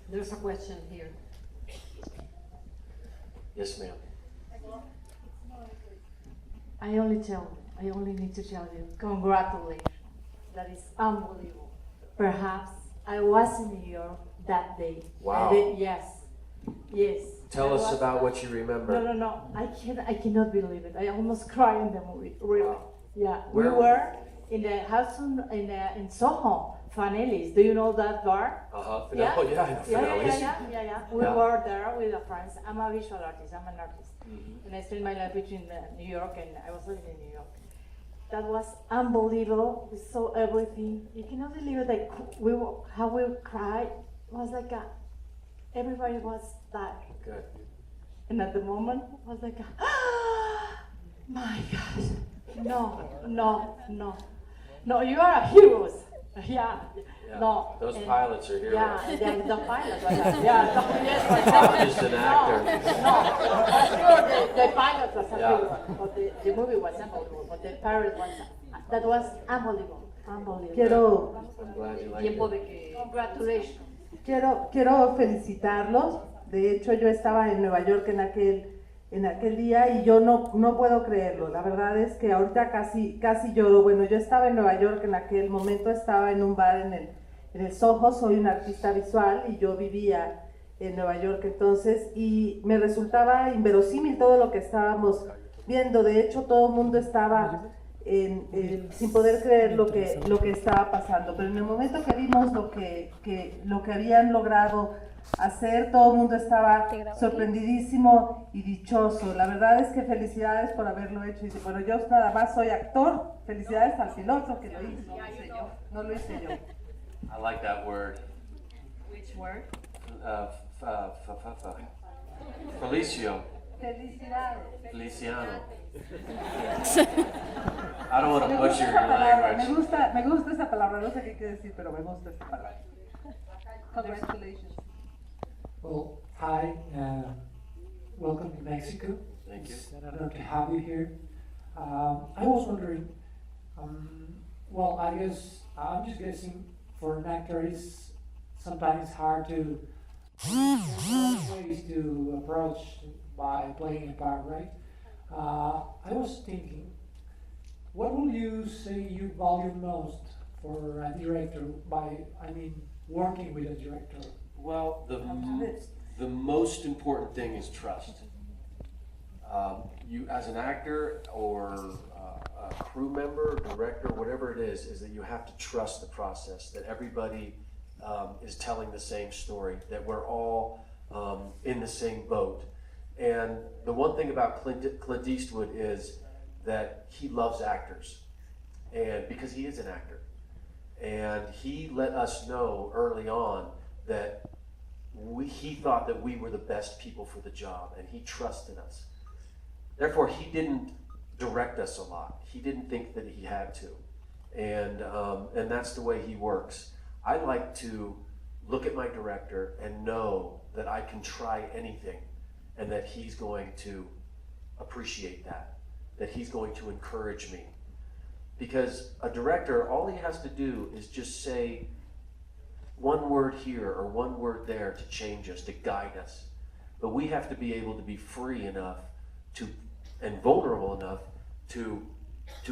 There's a question here. Yes, ma'am. I only need to tell you, congratulations. That is unbelievable. Perhaps I was in New York that day. Wow. Yes. Tell us about what you remember. No. I cannot believe it. I almost cried in the movie. Really. Wow. Yeah. Where? We were in the house in Soho, Fanelli's. Do you know that bar? Yeah. Oh, yeah, I know Finelli's. Yeah. We were there with a friends. I'm a visual artist. I'm an artist. Mm-hmm. And I spent my life between New York and I was living in New York. That was unbelievable. We saw everything. You cannot believe it. Like how we cried. It was like everybody was that. Good. And at the moment, it was like my God. No, you are a heroes. Yeah. No. Those pilots are heroes. Yeah, the pilots. Yes. I'm just an actor. No. The pilot was unbelievable, but the movie was unbelievable, but the pirate was, that was unbelievable. I'm glad you like Tiempo it. de que... Congratulations. Quiero felicitarlos. De hecho, yo estaba en Nueva York en aquel día y yo no puedo creerlo. La verdad es que ahorita casi lloro. Bueno, yo estaba en Nueva York en aquel momento, estaba en un bar en el Soho, soy una artista visual y yo vivía en Nueva York entonces y me resultaba inverosímil todo lo que estábamos viendo. De hecho, todo el mundo estaba sin poder creer lo que estaba pasando. Pero en el momento que vimos lo que habían logrado hacer, todo el mundo estaba sorprendidísimo y dichoso. La verdad es que felicidades por haberlo hecho. Y bueno, yo nada más soy actor, felicidades al piloto que lo hizo, no lo hice yo. I like that word. Which word? Felicio. Felicidades. Feliciano. I don't want to butcher your language. Me gusta esa palabra, no sé qué quiere decir, pero me gusta esa palabra. Congratulations. Well, hi, welcome to Mexico. Thank you. It's an honor to have you here. I was wondering, well, I guess I'm just guessing for an actor it's sometimes hard to ways to approach by playing a part, right? I was thinking, what will you say you value most for a director working with a director? Well, the most important thing is trust. You, as an actor or a crew member, director, whatever it is that you have to trust the process, that everybody is telling the same story, that we're all in the same boat. And the one thing about Clint Eastwood is that he loves actors, and because he is an actor. And he let us know early on that he thought that we were the best people for the job, and he trusted us. Therefore, he didn't direct us a lot. He didn't think that he had to. And that's the way he works. I like to look at my director and know that I can try anything and that he's going to appreciate that he's going to encourage me. Because a director, all he has to do is just say one word here or one word there to change us, to guide us. But we have to be able to be free enough and vulnerable enough to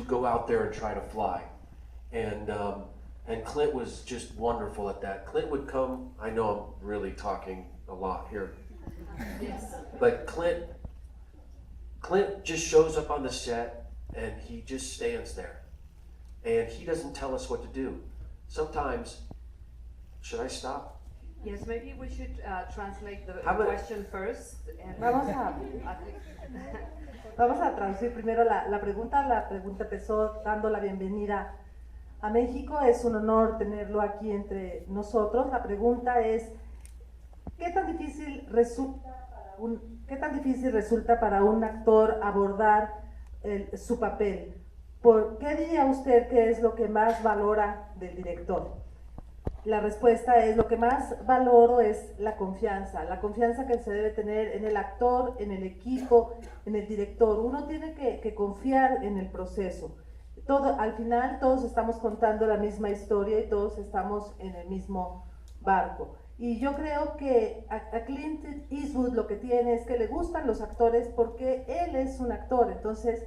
go out there and try to fly. And Clint was just wonderful at that. Clint would come, I know I'm really talking a lot here. Yes. But Clint just shows up on the set and he just stands there. And he doesn't tell us what to do. Sometimes, should I stop? Yes, maybe we should translate the How about- question first. And Vamos a traducir primero la pregunta. La pregunta empezó dando la bienvenida a México. Es un honor tenerlo aquí entre nosotros. La pregunta es, ¿qué tan difícil resulta para un actor abordar su papel? ¿Por qué diría usted que es lo que más valora del director? La respuesta es, lo que más valoro es la confianza que se debe tener en el actor, en el equipo, en el director. Uno tiene que confiar en el proceso. Al final todos estamos contando la misma historia y todos estamos en el mismo barco. Y yo creo que a Clint Eastwood lo que tiene es que le gustan los actores porque él es un actor, entonces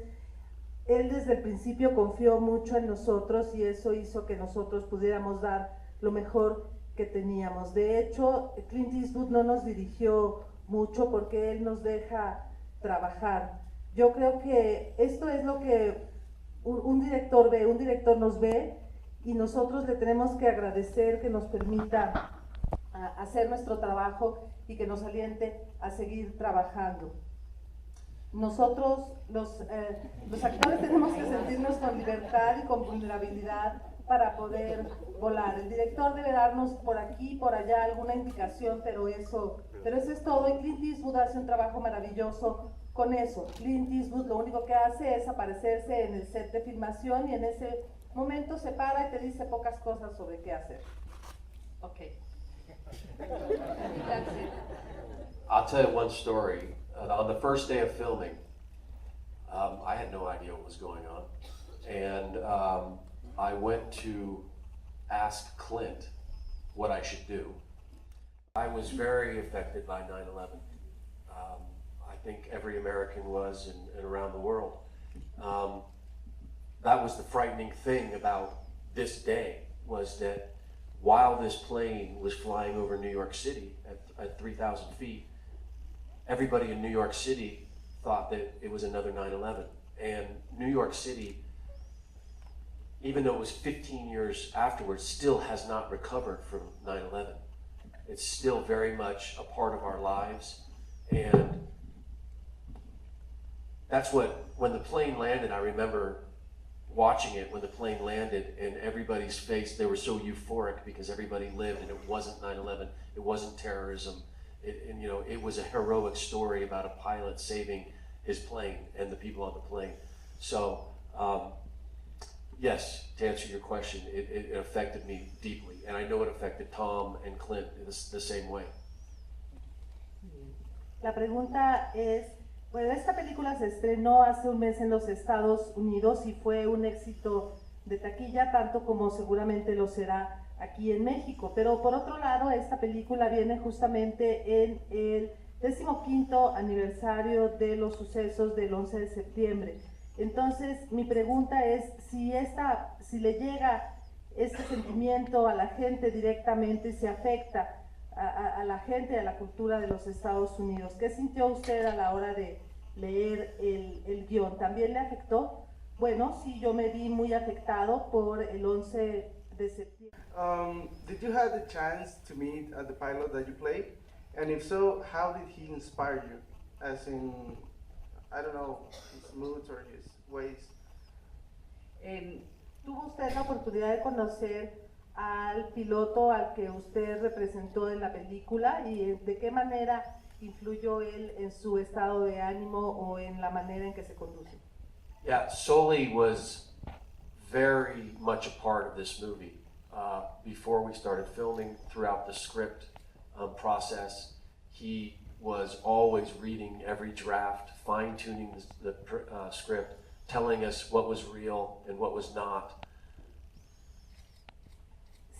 él desde el principio confió mucho en nosotros y eso hizo que nosotros pudiéramos dar lo mejor que teníamos. De hecho, Clint Eastwood no nos dirigió mucho porque él nos deja trabajar. Yo creo que esto es lo que un director ve, un director nos ve y nosotros le tenemos que agradecer que nos permita hacer nuestro trabajo y que nos aliente a seguir trabajando. Nosotros, los actores, tenemos que sentirnos con libertad y con vulnerabilidad para poder volar. El director debe darnos por aquí, por allá alguna indicación, pero eso es todo. Y Clint Eastwood hace un trabajo maravilloso con eso. Clint Eastwood lo único que hace es aparecerse en el set de filmación y en ese momento se para y te dice pocas cosas sobre qué hacer. Okay. That's it. I'll tell you one story. On the first day of filming, I had no idea what was going on. And I went to ask Clint what I should do. I was very affected by 9/11. I think every American was and around the world. That was the frightening thing about this day, was that while this plane was flying over New York City at 3,000 feet, everybody in New York City thought that it was another 9/11. And New York City, even though it was 15 years afterwards, still has not recovered from 9/11. It's still very much a part of our lives. And that's when the plane landed, I remember watching it when the plane landed and everybody's face, they were so euphoric because everybody lived and it wasn't 9/11, it wasn't terrorism. It was a heroic story about a pilot saving his plane and the people on the plane. So, yes, to answer your question, it affected me deeply. And I know it affected Tom and Clint the same way. La pregunta es, bueno, esta película se estrenó hace un mes en los Estados Unidos y fue un éxito de taquilla, tanto como seguramente lo será aquí en México. Pero por otro lado, esta película viene justamente en el 15º aniversario de los sucesos del 11 de septiembre. Entonces, mi pregunta es si le llega este sentimiento a la gente directamente, si afecta a la gente, a la cultura de los Estados Unidos. ¿Qué sintió usted a la hora de leer el guión? ¿También le afectó? Bueno, sí, yo me vi muy afectado por el 11 de septiembre. Did you have the chance to meet the pilot that you played? And if so, how did he inspire you? As in, I don't know, his moods or his ways? ¿Tuvo usted la oportunidad de conocer al piloto al que usted representó en la película y de qué manera influyó él en su estado de ánimo o en la manera en que se conduce? Yeah, Sully was very much a part of this movie. Before we started filming, throughout the script process, he was always reading every draft, fine-tuning the script, telling us what was real and what was not.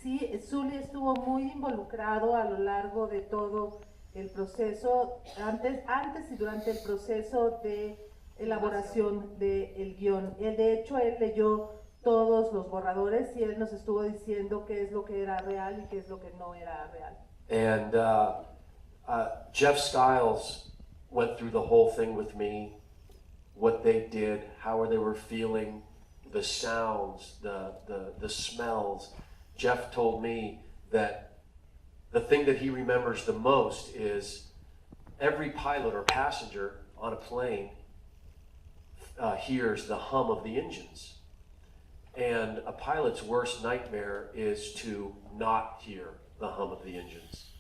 Sí, Sully estuvo muy involucrado a lo largo de todo el proceso, antes y durante el proceso de elaboración del guión. De hecho, él leyó todos los borradores y él nos estuvo diciendo qué es lo que era real y qué es lo que no era real. And Jeff Skiles went through the whole thing with me, what they did, how they were feeling, the sounds, the smells. Jeff told me that the thing that he remembers the most is every pilot or passenger on a plane hears the hum of the engines. And a pilot's worst nightmare is to not hear the hum of the engines.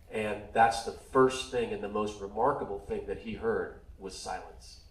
And that's the first thing and the most remarkable thing that he heard was silence.